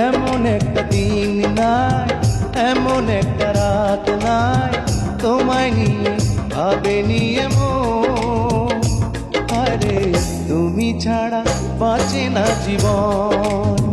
এমন একটা দিন নাই, এমন একটা রাত নাই, তোমায় নিয়ে ভাবেনি এমন। আরে তুমি ছাড়া বাঁচে না জীবন।